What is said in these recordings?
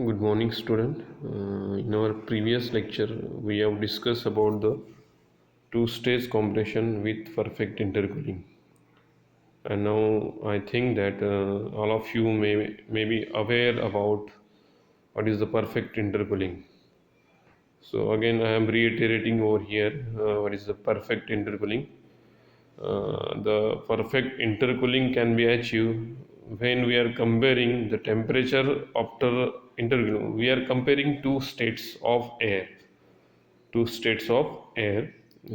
Good morning, student. In our previous lecture, we have discussed about the two-stage compression with perfect intercooling. And now I think that all of you may be aware about what is the perfect intercooling. So again, I am reiterating over here what is the perfect intercooling. The perfect intercooling can be achieved when we are comparing the temperature after intercooling. We are comparing two states of air.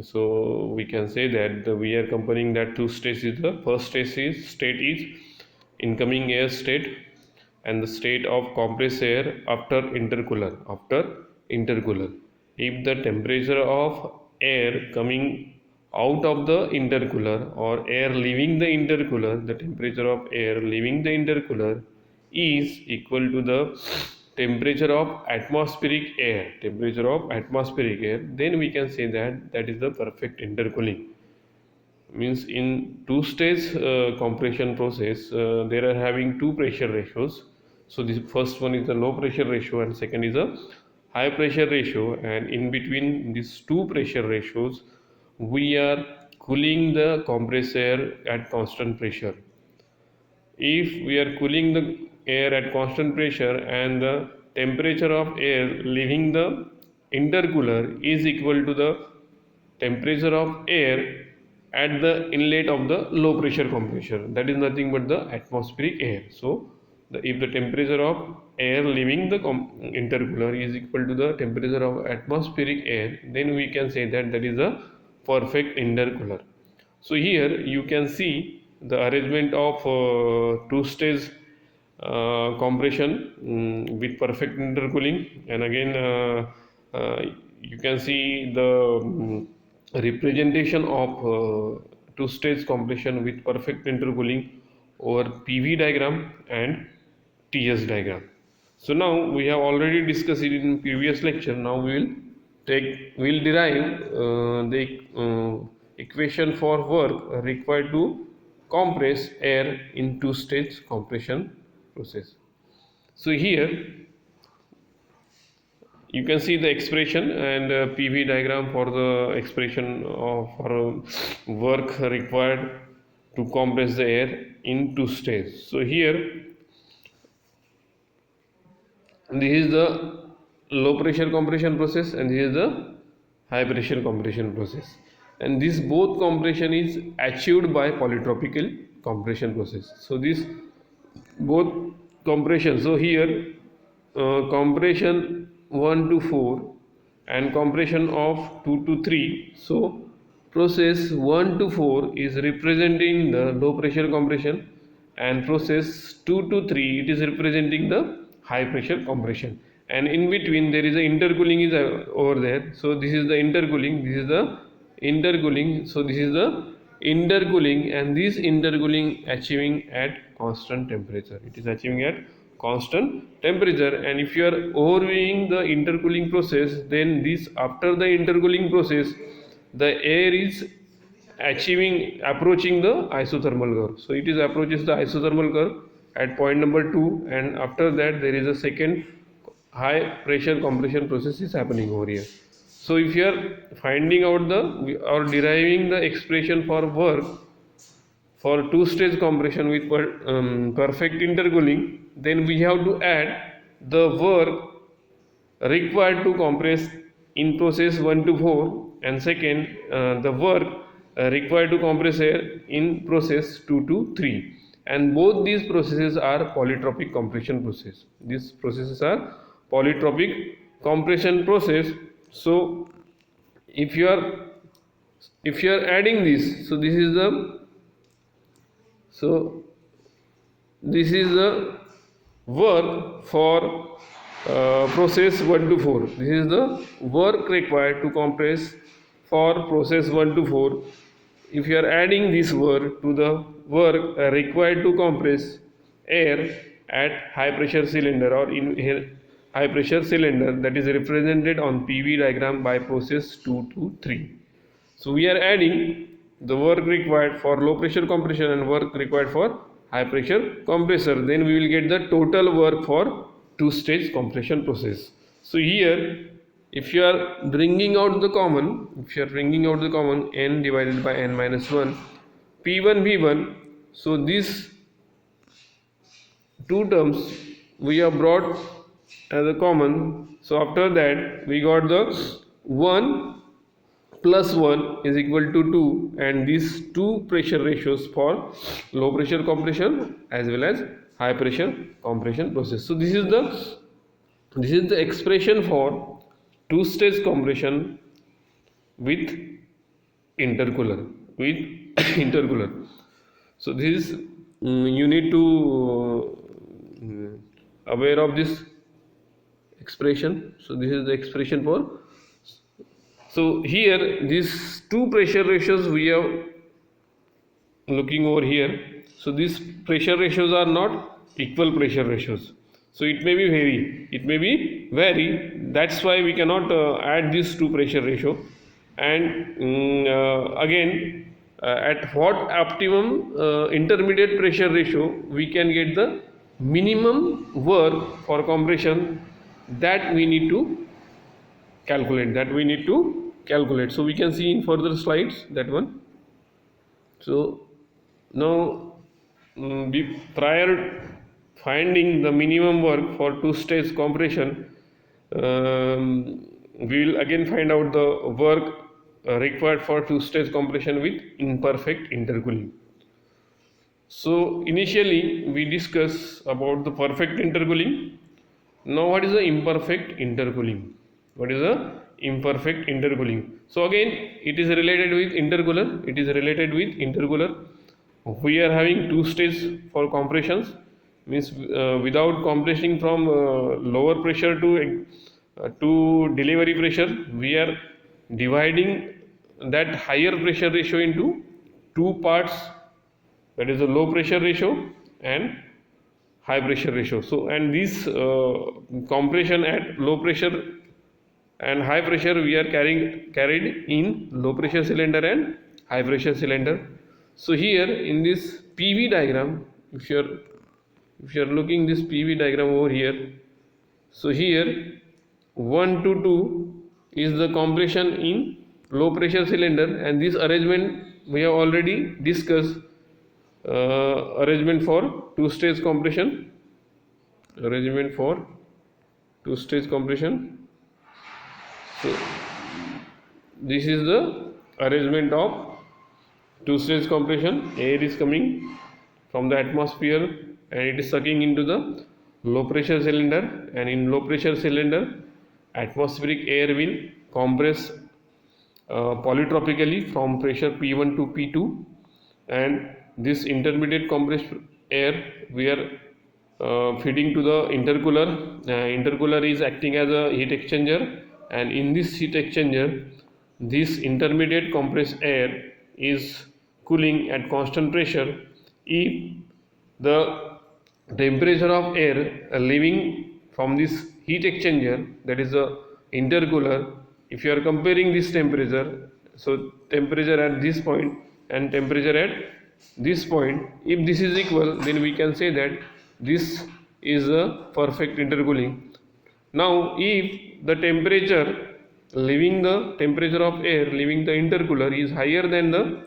So we can say that we are comparing that two states. Is the first state is incoming air state, and the state of compressed air after intercooler. If the temperature of air coming out of the intercooler or air leaving the intercooler, the temperature of air leaving the intercooler is equal to the temperature of atmospheric air, then we can say that that is the perfect intercooling. Means in two-stage compression process, there are having two pressure ratios. So the first one is the low pressure ratio and second is a high pressure ratio, and in between these two pressure ratios we are cooling the compressed air at constant pressure. If we are cooling the air at constant pressure and the temperature of air leaving the intercooler is equal to the temperature of air at the inlet of the low pressure compressor, that is nothing but the atmospheric air. So if the temperature of air leaving the intercooler is equal to the temperature of atmospheric air, then we can say that that is a perfect intercooler. So here you can see the arrangement of two-stage compression with perfect intercooling, and again you can see the representation of two-stage compression with perfect intercooling over PV diagram and TS diagram. So now we have already discussed it in previous lecture. Now we'll derive the equation for work required to compress air in two-stage compression process. So here you can see the expression and PV diagram for the expression of work required to compress the air in two stages. So here this is the low pressure compression process and this is the high pressure compression process, and this both compression is achieved by polytropical compression process. So this both compression, so here compression 1 to 4 and compression of 2 to 3. So process 1 to 4 is representing the low pressure compression, and process 2 to 3 it is representing the high pressure compression, and in between there is a intercooling is over there. So this is the intercooling, this is the intercooling, so this is the intercooling, and this intercooling achieving at constant temperature. It is achieving at constant temperature, and if you are overviewing the intercooling process, then this after the intercooling process the air is approaching the isothermal curve. So it is approaches the isothermal curve at point number 2, and after that there is a second high pressure compression process is happening over here. So if you are finding out the or deriving the expression for work for two-stage compression with perfect intercooling, then we have to add the work required to compress in process 1 to 4, and second the work required to compress air in process 2 to 3, and both these processes are polytropic compression process. These processes are polytropic compression process. So if you are adding this, so this is the work for process 1 to 4. This is the work required to compress for process 1 to 4. If you are adding this work to the work required to compress air at high pressure cylinder or in high pressure cylinder, that is represented on PV diagram by process 2 to 3. So we are adding the work required for low pressure compression and work required for high pressure compressor, then we will get the total work for two-stage compression process. So here, if you are bringing out the common, n divided by n minus 1, P1 V1, so these two terms we have brought as a common. So after that we got the 1 plus 1 is equal to 2, and these two pressure ratios for low pressure compression as well as high pressure compression process. So this is the expression for two stage compression with intercooler, so this is, you need to aware of this expression. So this is the expression for, so here these two pressure ratios we are looking over here. So these pressure ratios are not equal pressure ratios, so it may be vary, that's why we cannot add these two pressure ratio. And again, at what optimum intermediate pressure ratio we can get the minimum work for compression, that we need to calculate, so we can see in further slides that one. So now prior finding the minimum work for two stage compression, we will again find out the work required for two stage compression with imperfect intercooling. So initially we discuss about the perfect intercooling. Now what is the imperfect intercooling? So again it is related with intercooler. We are having two stages for compressions, means without compressing from lower pressure to delivery pressure, we are dividing that higher pressure ratio into two parts, that is the low pressure ratio and high pressure ratio. So and this compression at low pressure and high pressure we are carried in low pressure cylinder and high pressure cylinder. So here in this PV diagram, if you are looking this PV diagram over here, so here 1 to 2 is the compression in low pressure cylinder, and this arrangement we have already discussed, arrangement for two stage compression. So this is the arrangement of two stage compression. Air is coming from the atmosphere and it is sucking into the low pressure cylinder, and in low pressure cylinder atmospheric air will compress polytropically from pressure P1 to P2, and this intermediate compressed air we are feeding to the intercooler. Intercooler is acting as a heat exchanger, and in this heat exchanger this intermediate compressed air is cooling at constant pressure. If the temperature of air leaving from this heat exchanger, that is the intercooler, if you are comparing this temperature, so temperature at this point and temperature at this point, if this is equal, then we can say that this is a perfect intercooling. Now if the temperature of air leaving the intercooler is higher than the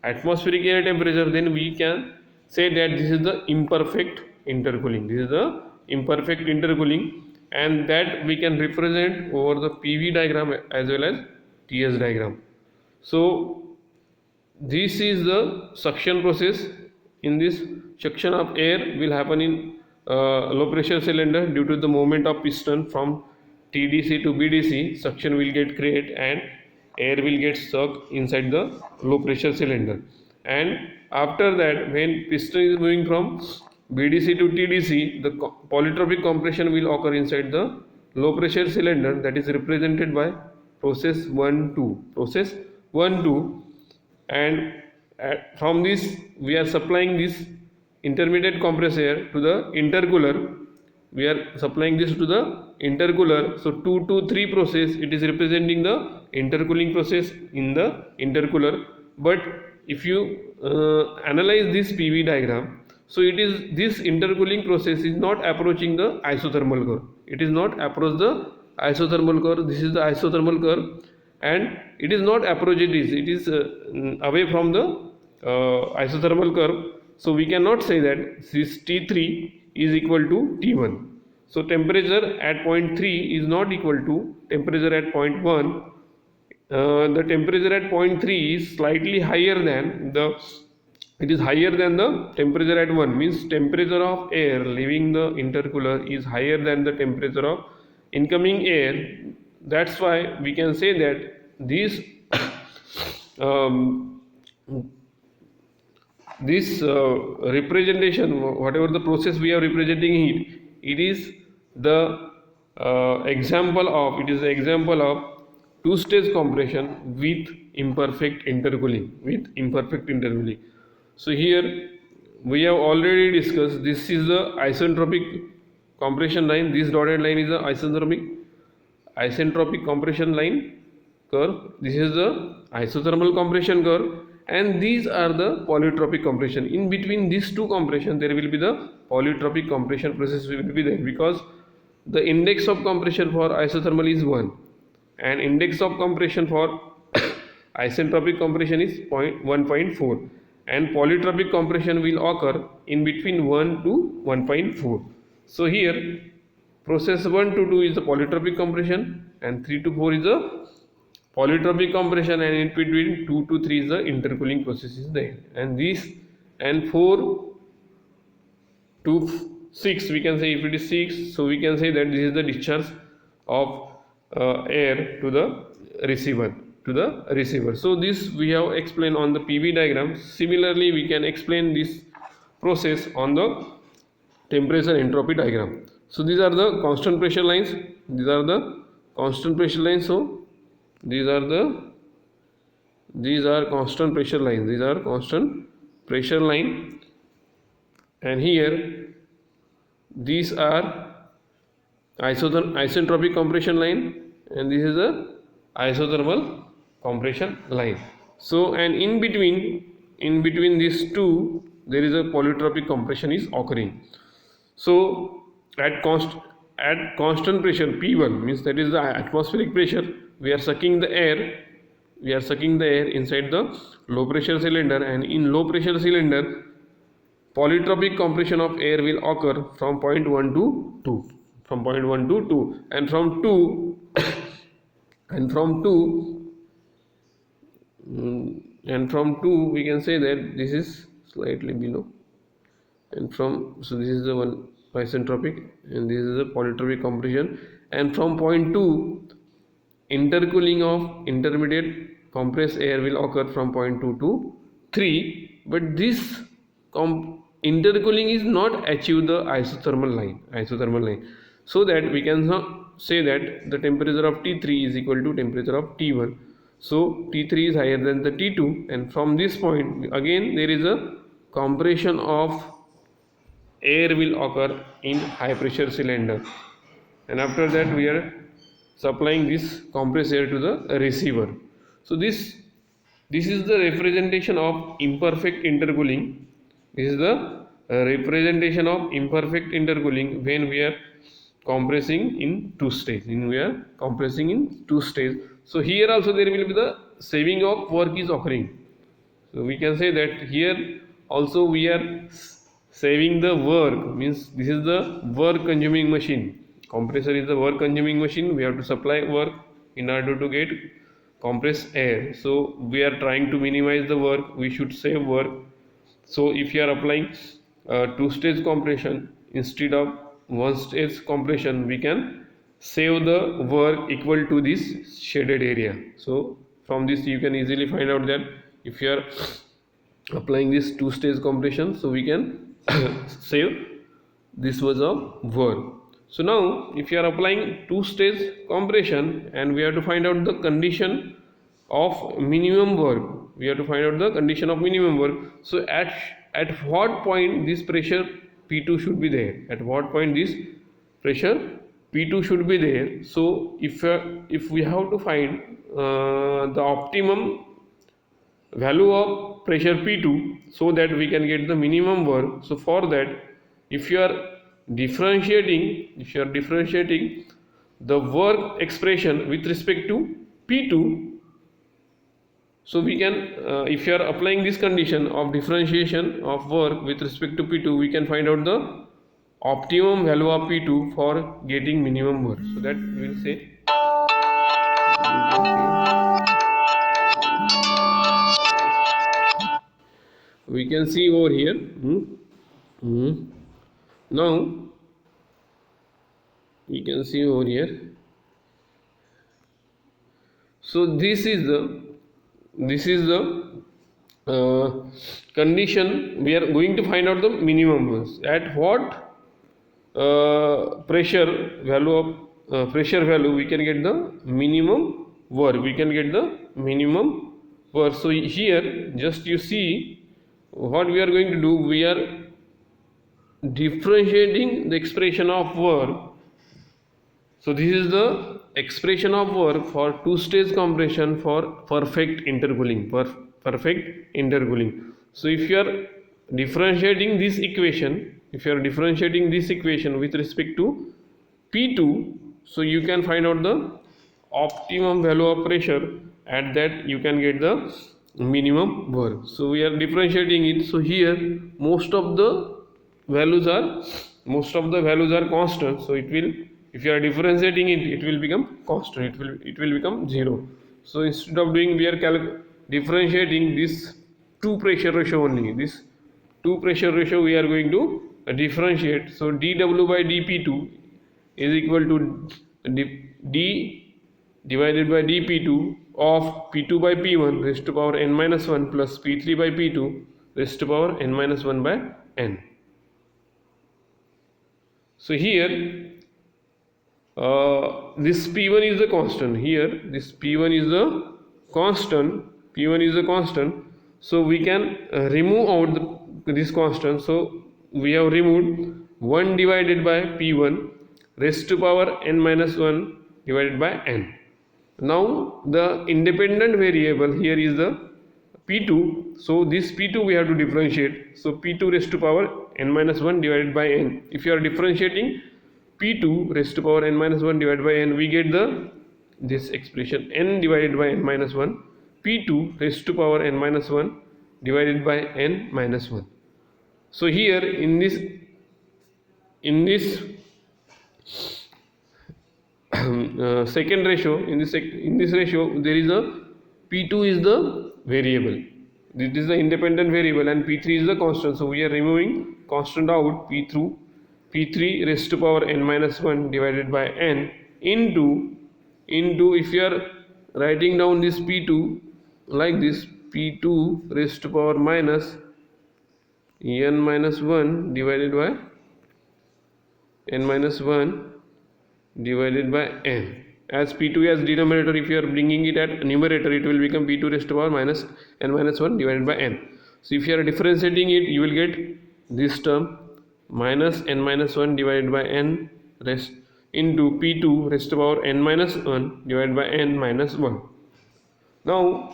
atmospheric air temperature, then we can say that this is the imperfect intercooling. And that we can represent over the PV diagram as well as TS diagram. So this is the suction process. In this, suction of air will happen in low pressure cylinder due to the movement of piston from TDC to BDC. Suction will get created and air will get sucked inside the low pressure cylinder, and after that when piston is moving from BDC to TDC, the polytropic compression will occur inside the low pressure cylinder, that is represented by process 1-2, and from this we are supplying this intermediate compressed air to the intercooler. So 2-3 process, it is representing the intercooling process in the intercooler. But if you analyze this PV diagram, So it is, this intercooling process is not approaching the isothermal curve. It is not approach the isothermal curve. This is the isothermal curve, and it is not approach it is. It is away from the isothermal curve. So we cannot say that this T3 is equal to T1. So temperature at point 3 is not equal to temperature at point 1. The temperature at point 3 is slightly higher than the, it is higher than the temperature at 1, means temperature of air leaving the intercooler is higher than the temperature of incoming air. That's why we can say that this this representation, whatever the process we are representing it is the example of, it is the example of two-stage compression with imperfect intercooling, So here we have already discussed, this is the isentropic compression line, this dotted line is the isentropic compression line curve, this is the isothermal compression curve, and these are the polytropic compression. In between these two compression there will be the polytropic compression process will be there, because the index of compression for isothermal is 1 and index of compression for isentropic compression is 1.4, and polytropic compression will occur in between 1 to 1.4. So here process 1 to 2 is the polytropic compression and 3 to 4 is the polytropic compression, and in between 2 to 3 is the intercooling process is there, and this, and 4 to 6 we can say, if it is 6, so we can say that this is the discharge of air to the receiver. So this we have explained on the PV diagram. Similarly we can explain this process on the temperature entropy diagram. So these are the constant pressure lines, so these are constant pressure line, and here these are isentropic compression line, and this is a isothermal compression line. So, and in between these two there is a polytropic compression is occurring. So at constant pressure P1, means that is the atmospheric pressure, we are sucking the air inside the low pressure cylinder, and in low pressure cylinder polytropic compression of air will occur from point 1 to 2, and from 2 we can say that this is slightly below, and from, so this is the one isentropic and this is the polytropic compression, and from point 2 intercooling of intermediate compressed air will occur from point 2 to 3, but this intercooling is not achieve the isothermal line, so that we can say that the temperature of T3 is equal to temperature of T1. So T3 is higher than the T2, and from this point again there is a compression of air will occur in high pressure cylinder, and after that we are supplying this compressed air to the receiver. So this is the representation of imperfect intercooling. This is the representation of imperfect intercooling when we are compressing in two stage. So here also there will be the saving of work is occurring. So we can say that here also we are saving the work, means this is the work consuming machine. Compressor is the work consuming machine. We have to supply work in order to get compressed air. So we are trying to minimize the work, we should save work. So if you are applying two-stage compression instead of one-stage compression, we can save the work equal to this shaded area. So from this you can easily find out that if you are applying this two-stage compression, so we can save this much of work. So now if you are applying two-stage compression and we have to find out the condition of minimum work, so at what point this pressure P2 should be there, so if we have to find the optimum value of pressure P2 so that we can get the minimum work. So for that, if you are differentiating the work expression with respect to P2, so we can, if you are applying this condition of differentiation of work with respect to P2, we can find out the optimum value of P2 for getting minimum work. So that we will say, we can see over here. Now we can see over here. So this is the condition we are going to find out the minimum ones. At what pressure value we can get the minimum work. We can get the minimum work. So here, just you see what we are going to do. We are differentiating the expression of work. So this is the expression of work for two-stage compression for perfect intercooling. Perfect intercooling. So if you are differentiating this equation, with respect to P2, so you can find out the optimum value of pressure. At that you can get the minimum work. So we are differentiating it. So here most of the values are constant. So it will, if you are differentiating it, it will become constant. It will become 0. So instead of doing, we are differentiating this two pressure ratio only. This two pressure ratio we are going to differentiate. So dW by dP2 is equal to d divided by dP2 of P2 by P1 raised to power n minus 1 plus P3 by P2 raised to power n minus 1 by n. So here this P1 is the constant. Here this P1 is the constant. So we can remove out this constant. So we have removed 1 divided by P1 raised to power n minus 1 divided by n. Now the independent variable here is the P2. So this P2 we have to differentiate. So P2 raised to power n minus 1 divided by n. If you are differentiating P2 raised to power n minus 1 divided by n, we get this expression n divided by n minus 1, P2 raised to power n minus 1 divided by n minus 1. So here in this second ratio, in this ratio, there is a P2 is the variable. This is the independent variable and P3 is the constant. So we are removing constant out. P3 raised to power n minus 1 divided by n into if you are writing down this P2 like this, P2 raised to power minus n minus 1 divided by n minus 1 divided by n. As P2 as denominator, if you are bringing it at numerator, it will become P2 raised to power minus n minus 1 divided by n. So if you are differentiating it, you will get this term minus n minus 1 divided by n rest into P2 raised to power n minus 1 divided by n minus 1. Now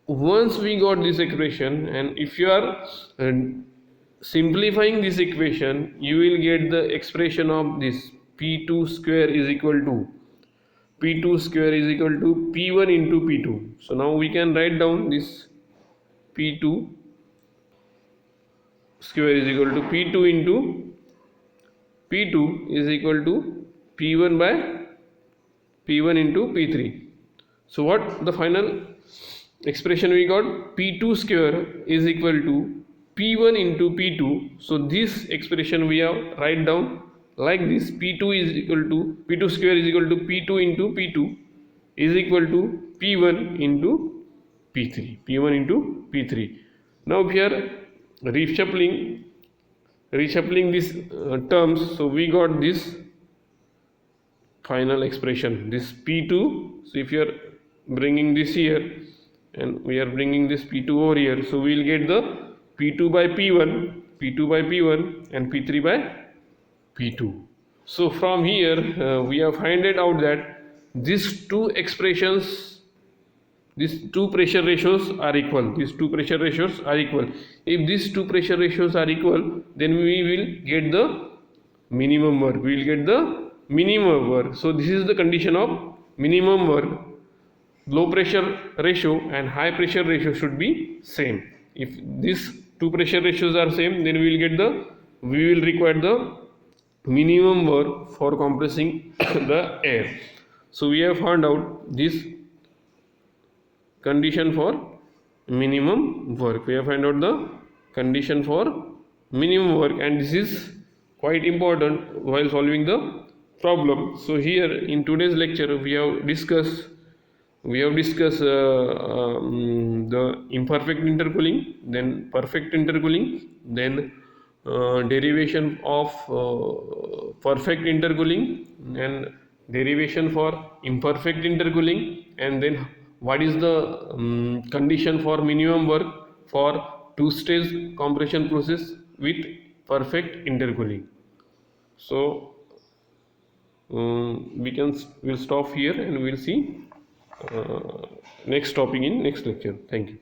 once we got this expression, and if you are simplifying this equation, you will get the expression of this P2 square is equal to P1 into P2. So now we can write down this P2 square is equal to P2 into P2 is equal to P1 by P1 into P3. So what the final expression we got? P2 square is equal to P1 into P2. So this expression we have write down like this: P2 square is equal to P2 into P2 is equal to P1 into P3. Now we are reshuffling these terms. So we got this final expression, this P2. So if you are bringing this here and we are bringing this P2 over here, so we will get the P2 by P1 and P3 by P2. So from here we have find it out that these two expressions These two pressure ratios are equal. These two pressure ratios are equal. If these two pressure ratios are equal, then we will get the minimum work. We will get the minimum work. So this is the condition of minimum work. Low pressure ratio and high pressure ratio should be same. If these two pressure ratios are same, then we will require the minimum work for compressing the air. So we have found out this condition for minimum work. We have found out the condition for minimum work, and this is quite important while solving the problem. So here in today's lecture we have discussed the imperfect intercooling, then perfect intercooling, then derivation of perfect intercooling, and derivation for imperfect intercooling, and then what is the condition for minimum work for two-stage compression process with perfect intercooling. So we'll stop here and we'll see next topic in next lecture. Thank you.